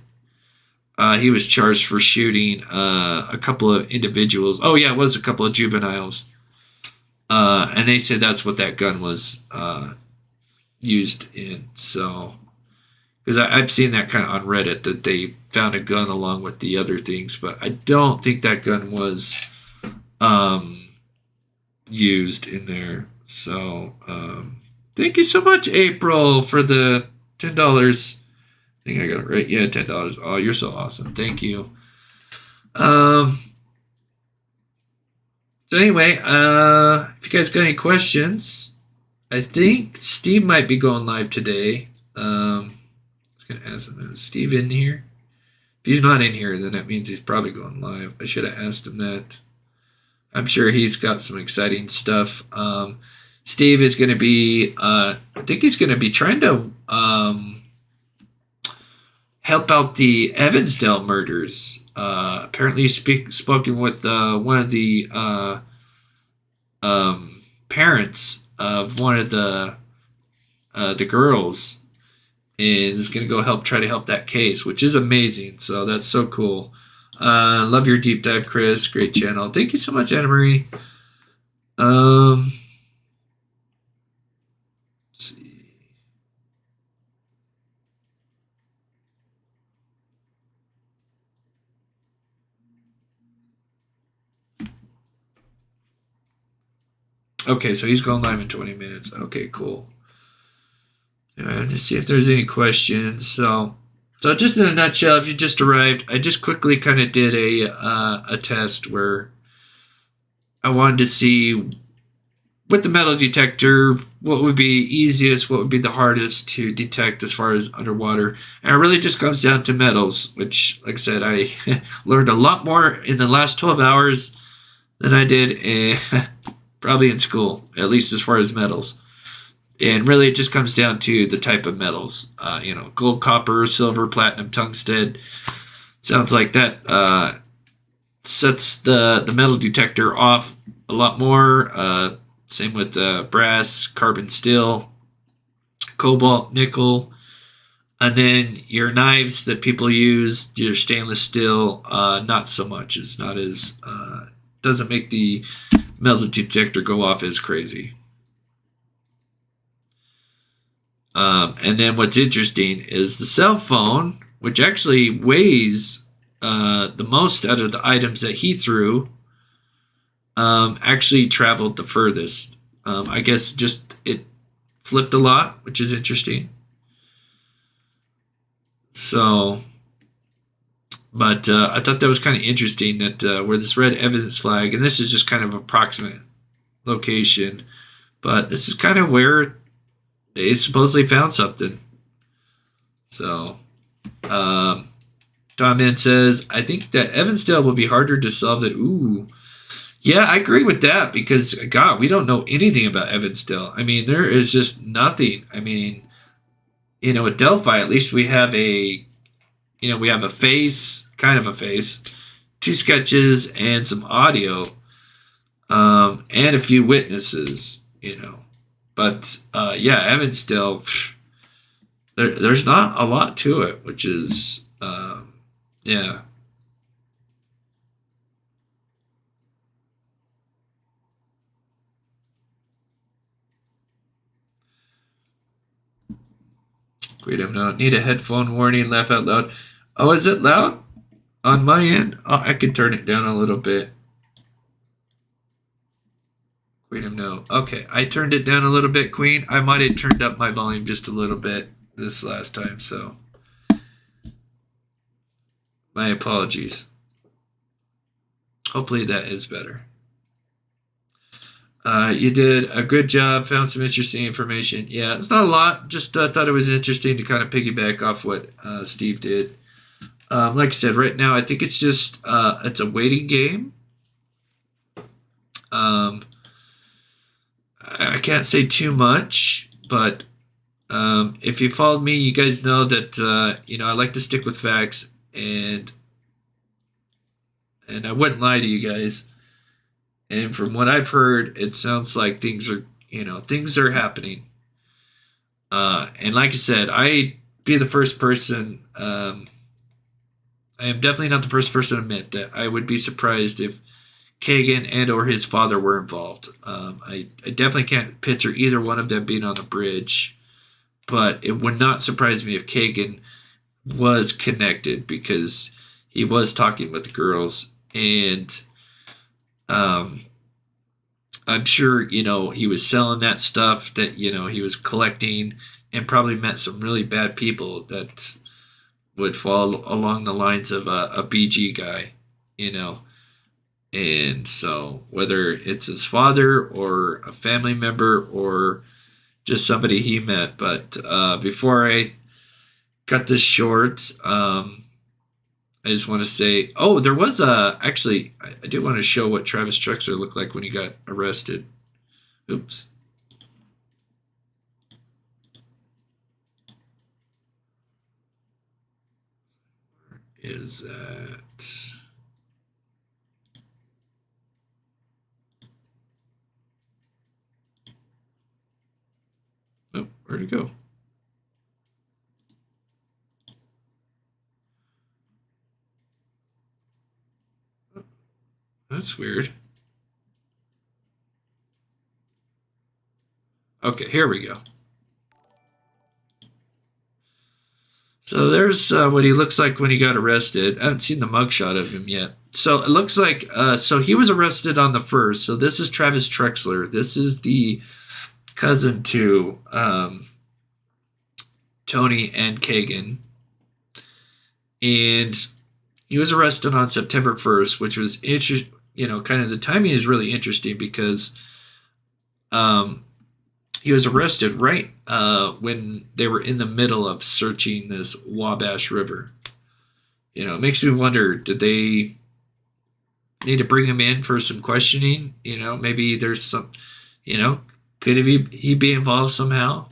he was charged for shooting a couple of individuals. Oh, yeah, it was a couple of juveniles. And they said that's what that gun was used in. So, because I've seen that kind of on Reddit, that they found a gun along with the other things, but I don't think that gun was used in there. So, thank you so much, April, for the $10. I think I got it right. Yeah, $10. Oh, you're so awesome. Thank you. So anyway, if you guys got any questions, I think Steve might be going live today. I was going to ask him, is Steve in here? If he's not in here, then that means he's probably going live. I should have asked him that. I'm sure he's got some exciting stuff. Steve is going to be, I think he's going to be trying to help out the Evansdale murders. Apparently he's spoken with one of the parents of one of the girls, and is going to go try to help that case, which is amazing. So that's so cool. Love your deep dive, Chris. Great channel. Thank you so much, Anna Marie. Let's see. Okay, so he's going live in 20 minutes. Okay, cool. And to see if there's any questions. So just in a nutshell, if you just arrived, I just quickly kind of did a test where I wanted to see with the metal detector what would be easiest, what would be the hardest to detect as far as underwater. And it really just comes down to metals, which, like I said, I learned a lot more in the last 12 hours than I did probably in school, at least as far as metals. And really, it just comes down to the type of metals. Gold, copper, silver, platinum, tungsten. Sounds like that sets the metal detector off a lot more. Same with brass, carbon steel, cobalt, nickel. And then your knives that people use, your stainless steel, not so much. It's not as, doesn't make the metal detector go off as crazy. And then what's interesting is the cell phone, which actually weighs the most out of the items that he threw, actually traveled the furthest. I guess just it flipped a lot, which is interesting. So, but I thought that was kind of interesting that where this red evidence flag, and this is just kind of approximate location, but this is kind of where they supposedly found something. So, Don Man says, I think that Evansdale will be harder to solve than, ooh. Yeah, I agree with that because, God, we don't know anything about Evansdale. I mean, there is just nothing. I mean, you know, at Delphi, at least we have a face, kind of a face, 2 sketches and some audio, and a few witnesses, you know. But, yeah, Evansdale, there's not a lot to it, which is, yeah. Freedom note. Need a headphone warning. Laugh out loud. Oh, is it loud on my end? Oh, I can turn it down a little bit. Freedom note. Okay, I turned it down a little bit, Queen. I might have turned up my volume just a little bit this last time, so my apologies. Hopefully that is better. You did a good job. Found some interesting information. Yeah, it's not a lot. Just thought it was interesting to kind of piggyback off what Steve did. Like I said, right now I think it's just it's a waiting game. I can't say too much, but if you followed me, you guys know that I like to stick with facts, and I wouldn't lie to you guys. And from what I've heard, it sounds like things are happening. And like I said, I'd be the first person. I am definitely not the first person to admit that I would be surprised if Kegan and or his father were involved. I definitely can't picture either one of them being on the bridge, but it would not surprise me if Kegan was connected because he was talking with the girls, and I'm sure, he was selling that stuff that, he was collecting, and probably met some really bad people that would fall along the lines of a BG guy, And so whether it's his father or a family member or just somebody he met. But before I cut this short, I just want to say, there was actually, I do want to show what Travis Trexler looked like when he got arrested. Oops. Where is that? Oh, where'd it go? That's weird. Okay, here we go. So there's what he looks like when he got arrested. I haven't seen the mugshot of him yet. So it looks like, so he was arrested on the 1st. So this is Travis Trexler. This is the cousin to Tony and Kegan. And he was arrested on September 1st, which was interesting. Kind of the timing is really interesting because he was arrested right when they were in the middle of searching this Wabash River. It makes me wonder, did they need to bring him in for some questioning? Maybe there's some, could he be involved somehow?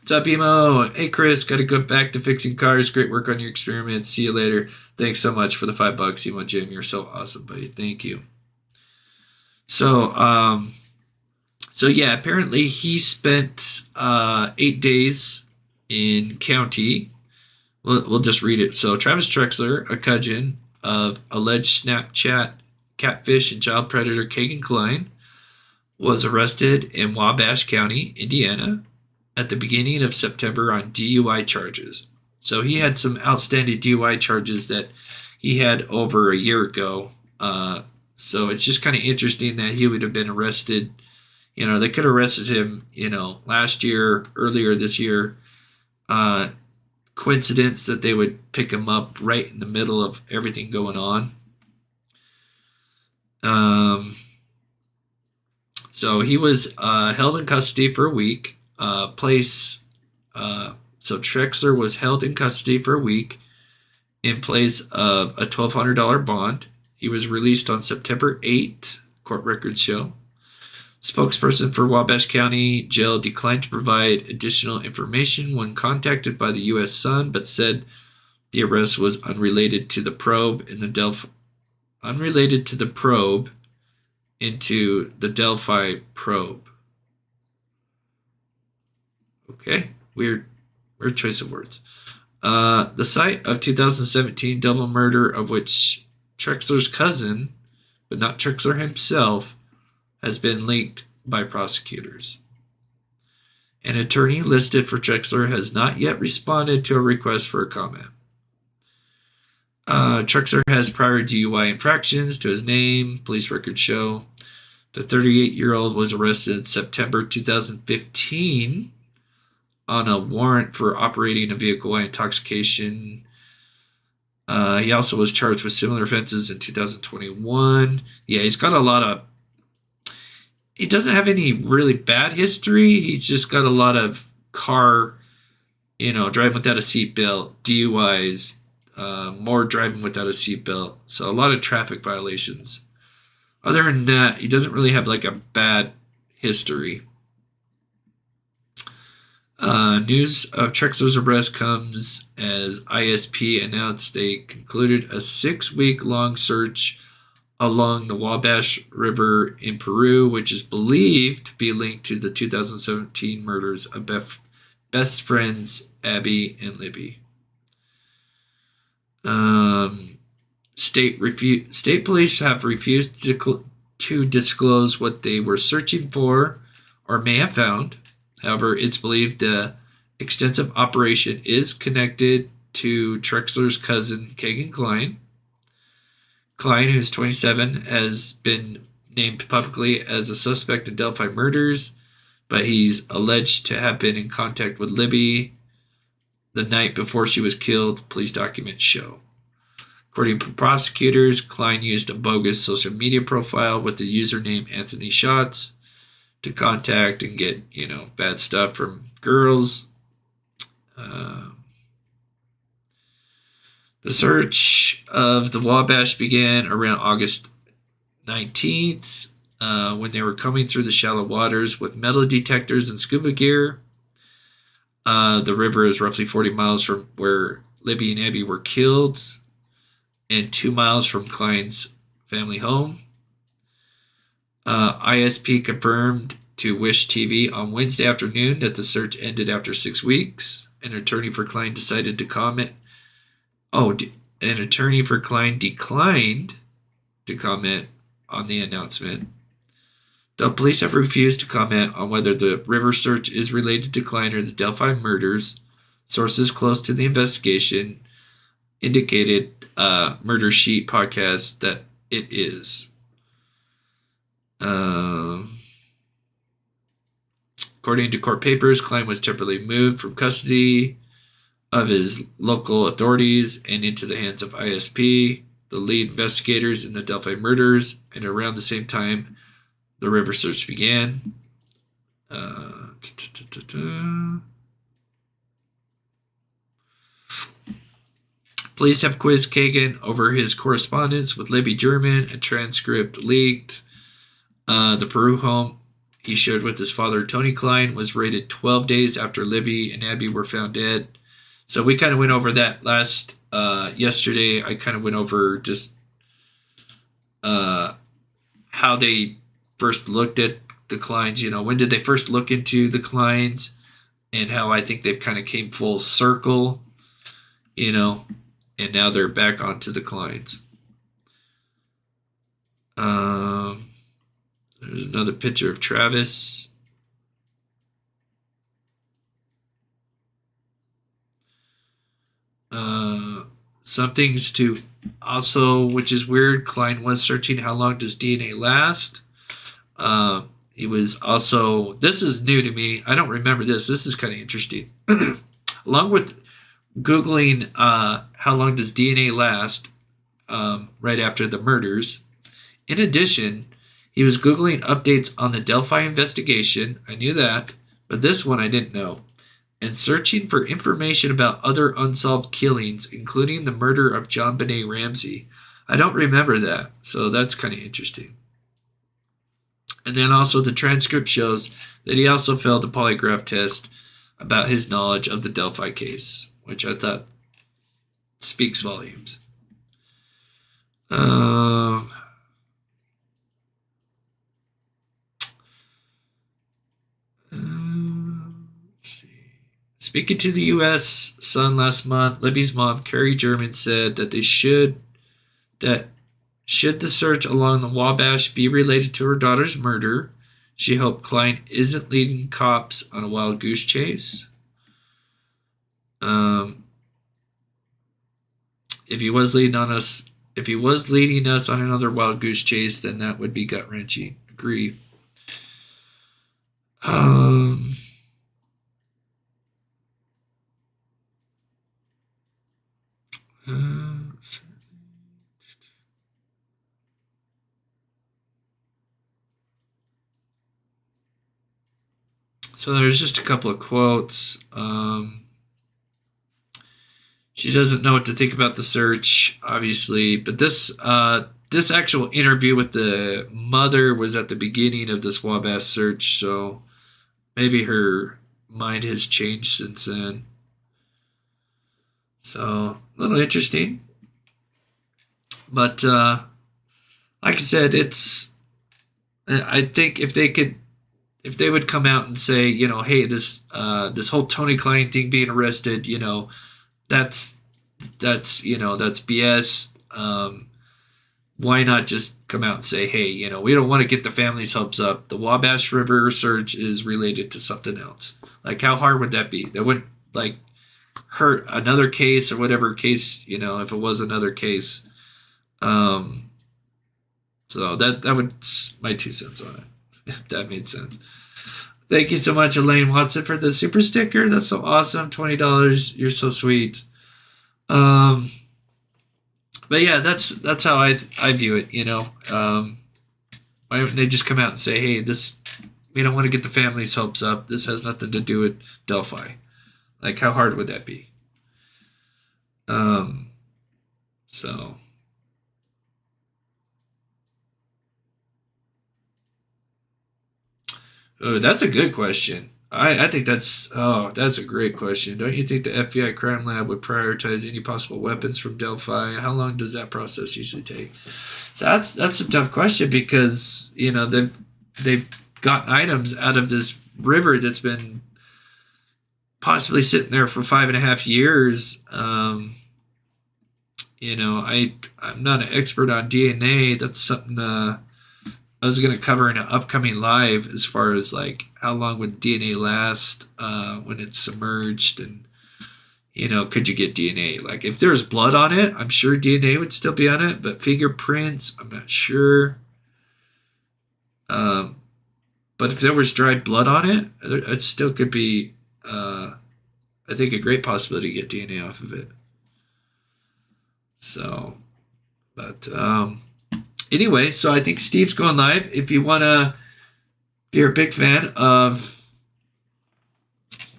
What's up, Emo? Hey, Chris, got to go back to fixing cars. Great work on your experiments. See you later. Thanks so much for the $5, Emo Jim. You're so awesome, buddy. Thank you. So yeah, apparently he spent 8 days in county. We'll just read it. So Travis Trexler, a cousin of alleged Snapchat catfish and child predator Kegan Kline, was arrested in Wabash County, Indiana, at the beginning of September on DUI charges. So he had some outstanding DUI charges that he had over a year ago. So it's just kind of interesting that he would have been arrested. You know, they could have arrested him, last year, earlier this year. Coincidence that they would pick him up right in the middle of everything going on. So he was held in custody for a week. So Trexler was held in custody for a week in place of a $1,200 bond. He was released on September 8th, court records show. Spokesperson for Wabash County Jail declined to provide additional information when contacted by the U.S. Sun, but said the arrest was unrelated to the probe into the Delphi probe. Okay, weird choice of words. The site of 2017 double murder of which Trexler's cousin, but not Trexler himself, has been linked by prosecutors. An attorney listed for Trexler has not yet responded to a request for a comment. Trexler has prior DUI infractions to his name, police records show. The 38-year-old was arrested in September 2015 on a warrant for operating a vehicle while intoxication. He also was charged with similar offenses in 2021. Yeah, he's got a lot of... He doesn't have any really bad history. He's just got a lot of car, driving without a seatbelt, DUIs, more driving without a seatbelt. So a lot of traffic violations. Other than that, he doesn't really have like a bad history. News of Trexler's arrest comes as ISP announced they concluded a 6-week-long search along the Wabash River in Peru, which is believed to be linked to the 2017 murders of best friends Abby and Libby. State police have refused to disclose what they were searching for or may have found. However, it's believed the extensive operation is connected to Trexler's cousin, Kegan Kline. Kline, who's 27, has been named publicly as a suspect in Delphi Murders, but he's alleged to have been in contact with Libby the night before she was killed, police documents show. According to prosecutors, Kline used a bogus social media profile with the username Anthony Shots to contact and get, bad stuff from girls. The search of the Wabash began around August 19th when they were coming through the shallow waters with metal detectors and scuba gear. The river is roughly 40 miles from where Libby and Abby were killed and 2 miles from Kline's family home. ISP confirmed to Wish TV on Wednesday afternoon that the search ended after 6 weeks. An attorney for Kline decided to comment. An attorney for Kline declined to comment on the announcement. The police have refused to comment on whether the river search is related to Kline or the Delphi murders. Sources close to the investigation indicated Murder Sheet podcast that it is. According to court papers, Kline was temporarily moved from custody of his local authorities and into the hands of ISP, the lead investigators in the Delphi murders, and around the same time the river search began. Police have quizzed Kegan over his correspondence with Libby German, a transcript leaked. The Peru home he shared with his father, Tony Kline, was raided 12 days after Libby and Abby were found dead. So we kind of went over that yesterday. I kind of went over just how they first looked at the Klines, when did they first look into the Klines, and how I think they've kind of came full circle, and now they're back onto the Klines. There's another picture of Travis. Some things to also, which is weird, Kline was searching how long does DNA last. He was also, this is new to me. I don't remember this. This is kind of interesting. Along with Googling how long does DNA last right after the murders, in addition, he was Googling updates on the Delphi investigation. I knew that, but this one I didn't know. And searching for information about other unsolved killings, including the murder of John Benet Ramsey. I don't remember that, so that's kind of interesting. And then also the transcript shows that he also failed the polygraph test about his knowledge of the Delphi case, which I thought speaks volumes. Speaking to the U.S. Sun last month, Libby's mom, Carrie German, said that should the search along the Wabash be related to her daughter's murder, she hoped Kline isn't leading cops on a wild goose chase. If he was leading us on another wild goose chase, then that would be gut wrenching. Agree. So there's just a couple of quotes. She doesn't know what to think about the search, obviously, but this actual interview with the mother was at the beginning of this Wabash search, so maybe her mind has changed since then. So, a little interesting. But, like I said, I think if they would come out and say, hey, this whole Tony Kline thing being arrested, that's BS. Why not just come out and say, hey, we don't want to get the family's hopes up. The Wabash River search is related to something else. Like, how hard would that be? That wouldn't, hurt another case or whatever case, if it was another case. So that would, my 2 cents on it, if that made sense. Thank you so much, Elaine Watson, for the super sticker. That's so awesome. $20. You're so sweet. But yeah, that's how I view it. Why don't they just come out and say, hey, we don't want to get the family's hopes up. This has nothing to do with Delphi. Like, how hard would that be? So. Oh, that's a good question. I think that's a great question. Don't you think the FBI crime lab would prioritize any possible weapons from Delphi? How long does that process usually take? So that's a tough question because they've gotten items out of this river that's been possibly sitting there for 5.5 years. I'm not an expert on DNA. That's something I was going to cover in an upcoming live as far as how long would DNA last when it's submerged, and could you get DNA? Like, if there's blood on it, I'm sure DNA would still be on it, but fingerprints, I'm not sure. But if there was dried blood on it, it still could be I think a great possibility to get DNA off of it. So, but anyway, so I think Steve's going live. If you want to, if you're a big fan of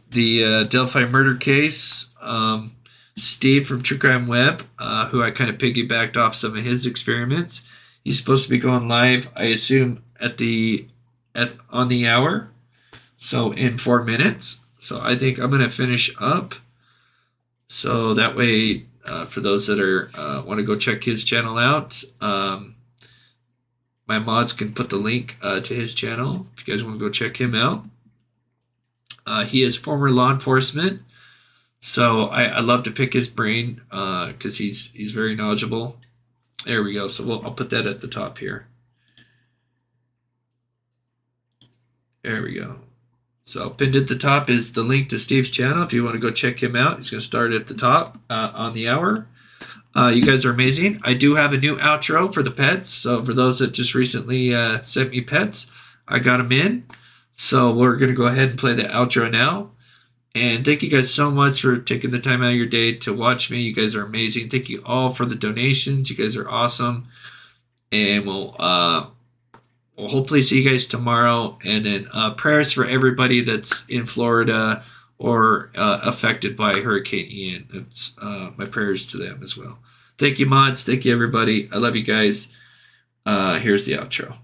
the Delphi murder case, Steve from True Crime Web, who I kind of piggybacked off some of his experiments, he's supposed to be going live, I assume, on the hour, so in 4 minutes. So I think I'm going to finish up, so that way, for those that are want to go check his channel out, my mods can put the link to his channel if you guys want to go check him out. He is former law enforcement, so I love to pick his brain because he's very knowledgeable. There we go. So I'll put that at the top here. There we go. So pinned at the top is the link to Steve's channel. If you want to go check him out, he's going to start at the top on the hour. You guys are amazing. I do have a new outro for the pets. So for those that just recently sent me pets, I got them in. So we're going to go ahead and play the outro now. And thank you guys so much for taking the time out of your day to watch me. You guys are amazing. Thank you all for the donations. You guys are awesome. And we'll hopefully see you guys tomorrow. And then prayers for everybody that's in Florida or affected by Hurricane Ian. That's my prayers to them as well. Thank you, mods. Thank you, everybody. I love you guys. Here's the outro.